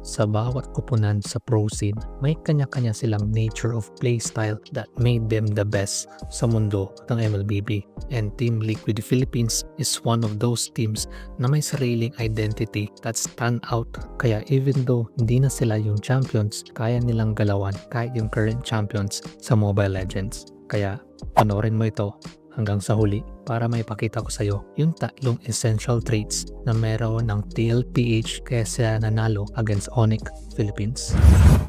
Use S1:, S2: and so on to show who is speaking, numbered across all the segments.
S1: Sa bawat kupunan sa pro scene, may kanya-kanya silang nature of playstyle that made them the best sa mundo ng MLBB. And Team Liquid Philippines is one of those teams na may sariling identity that stand out. Kaya even though hindi na sila yung champions, kaya nilang galawan kahit yung current champions sa Mobile Legends. Kaya panoorin mo ito hanggang sa huli para may pakita ko sa iyo yung tatlong essential traits na meron ng TLPH kaya sila nanalo against ONIC Philippines.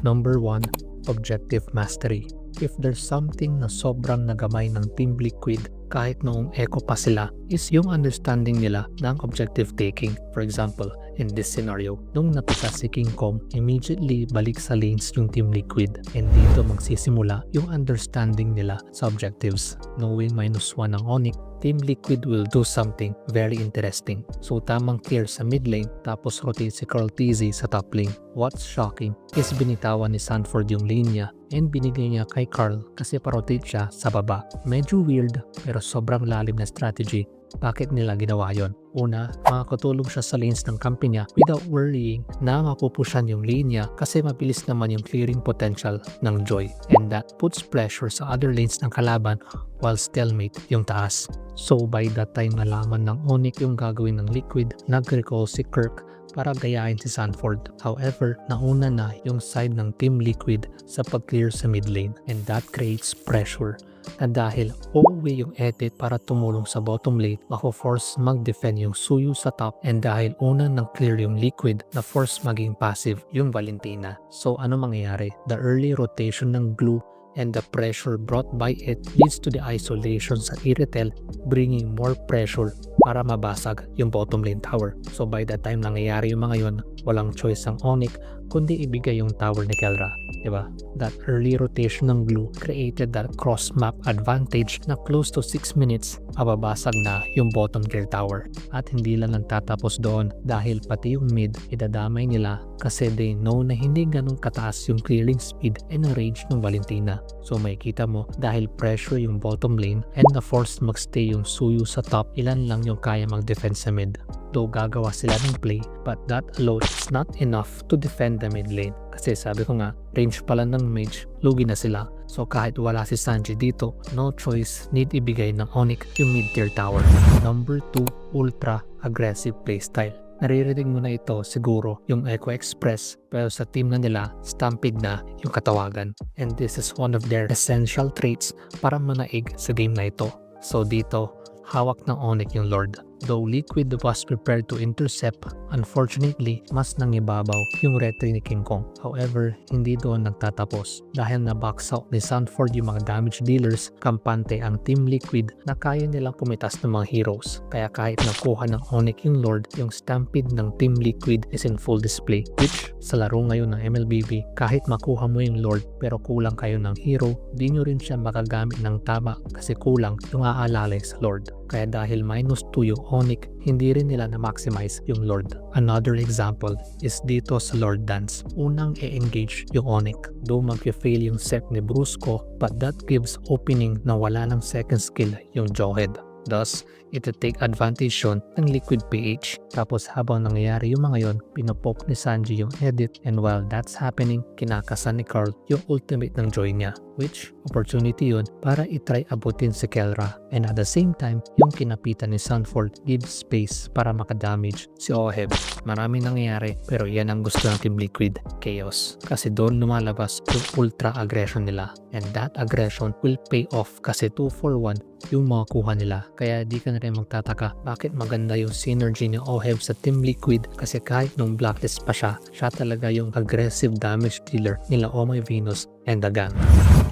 S1: Number 1, objective mastery. If there's something na sobrang nagamay ng Team Liquid kahit noong echo pa sila is yung understanding nila ng objective taking. For example, in this scenario, nung napita si King Kong, immediately balik sa lanes yung Team Liquid and dito magsisimula yung understanding nila sa objectives. Knowing -1 ng ONIC, Team Liquid will do something very interesting. So tamang clear sa mid lane tapos rotate si Carl TZ sa top lane. What's shocking is binitawan ni Sanford yung lane niya and binigay niya kay Carl kasi pa-rotate siya sa baba. Medyo weird pero sobrang lalim na strategy. Bakit nila ginawa yon? Una, makakatulong siya sa lanes ng kampi niya without worrying na mapupushan yung lane niya kasi mabilis naman yung clearing potential ng Joy. And that puts pressure sa other lanes ng kalaban while stalemate yung taas. So by that time nalaman ng ONIC yung gagawin ng Liquid, nag-recall si Kirk para gayahin si Sanford. However, nauna na yung side ng Team Liquid sa pag-clear sa mid lane and that creates pressure. Na dahil uuwi yung edit para tumulong sa bottom lane, mako-force mag-defend yung Suyu sa top and dahil una nang clear yung Liquid, na force maging passive yung Valentina. So ano mangyayari? The early rotation ng glue and the pressure brought by it leads to the isolation sa Iritel, bringing more pressure para mabasag yung bottom lane tower. So by the time nangyayari yung mga yun, walang choice ang ONIC kundi ibigay yung tower ni Kelra. Diba? That early rotation ng glue created that cross-map advantage na close to 6 minutes mababasag na yung bottom tier tower. At hindi lang nagtatapos doon dahil pati yung mid idadamay nila kasi they know na hindi ganun kataas yung clearing speed and range ng Valentina. So may kita mo dahil pressure yung bottom lane and na-force magstay yung Suyu sa top, ilan lang yung kaya mag-defend sa mid. Though gagawa sila ng play, but that alone is not enough to defend the mid lane. Kasi sabi ko nga, range pala ng mage, lugi na sila. So kahit wala si Sanji dito, no choice, need ibigay ng ONIC yung mid-tier tower. Number 2, ultra aggressive playstyle. Naririnig mo na ito siguro yung Echo Express pero sa team na nila, Stampede na yung katawagan. And this is one of their essential traits para manaig sa game na ito. So dito, hawak ng ONIC yung Lord. Though Liquid was prepared to intercept, unfortunately, mas nangibabaw yung retry ni King Kong. However, hindi doon nagtatapos. Dahil na-box out ni Sanford yung mga damage dealers, kampante ang Team Liquid na kaya nilang pumitas ng mga heroes. Kaya kahit nakuha ng ONIC yung Lord, yung Stampede ng Team Liquid is in full display. Which, sa laro ngayon ng MLBB, kahit makuha mo yung Lord pero kulang kayo ng hero, di nyo rin siya makagamit ng tama kasi kulang yung aalalay sa Lord. Kaya dahil -2 yung ONIC, hindi rin nila na-maximize yung Lord. Another example is dito sa Lord Dance. Unang e-engage yung ONIC. Though mag-fail yung set ni Brusco, but that gives opening na wala ng second skill yung Jawhead. Thus, ito take advantage yun ng Liquid PH. Tapos habang nangyayari yung mga yon, pinopok ni Sanji yung edit and while that's happening, kinakasan ni Carl yung ultimate ng Joy niya. Which, opportunity yun para itry abutin si Kelra. And at the same time, yung kinapitan ni Sanford gives space para makadamage si Oheb. Maraming nangyayari pero yan ang gusto ng Team Liquid, chaos. Kasi doon lumalabas yung ultra aggression nila. And that aggression will pay off kasi 2-for-1 yung makukuha nila. Kaya di ka na rin magtataka bakit maganda yung synergy ni Oheb sa Team Liquid kasi kahit nung blacklist pa siya talaga yung aggressive damage dealer nila Oh My Venus and the gang.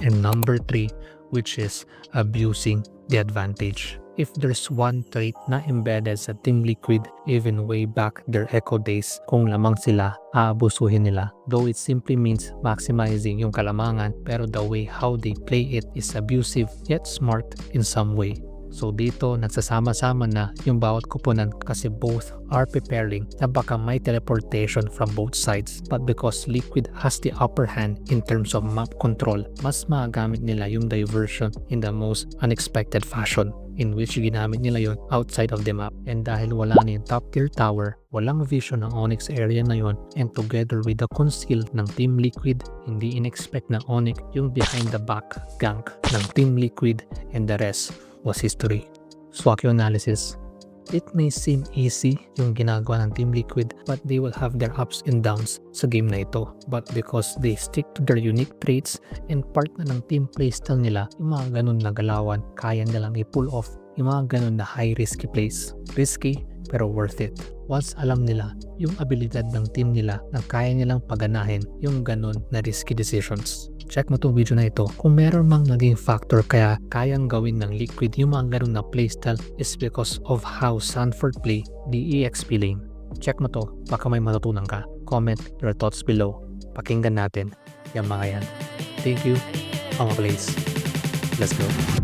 S1: And number 3, which is abusing the advantage. If there's one trait na embedded sa Team Liquid even way back their Echo days, kung lamang sila, aabusuhin nila. Though it simply means maximizing yung kalamangan, pero the way how they play it is abusive yet smart in some way. So dito nagsasama-sama na yung bawat koponan kasi both are preparing na baka may teleportation from both sides. But because Liquid has the upper hand in terms of map control, mas magagamit nila yung diversion in the most unexpected fashion, in which ginamit nila yon outside of the map. And dahil wala na yung top tier tower, walang vision ng ONIC sa area na yon, and together with the conceal ng Team Liquid, hindi in-expect ng ONIC yung behind the back gank ng Team Liquid, and the rest was history. Swak yung analysis. It may seem easy yung ginagawa ng Team Liquid, but they will have their ups and downs sa game na ito. But because they stick to their unique traits and part na ng team playstyle nila, yung mga ganun na galawan, kaya nilang i-pull off yung mga ganun na high risky plays. Risky pero worth it. Once alam nila yung abilidad ng team nila na kaya nilang paganahin yung ganun na risky decisions. Check mo tong video na ito. Kung meron mang naging factor kaya kayang gawin ng Liquid yung mga ganun na playstyle is because of how Sanford play the EXP lane. Check mo to, baka may matutunan ka. Comment your thoughts below. Pakinggan natin yung mga yan. Thank you, mga plays. Let's go.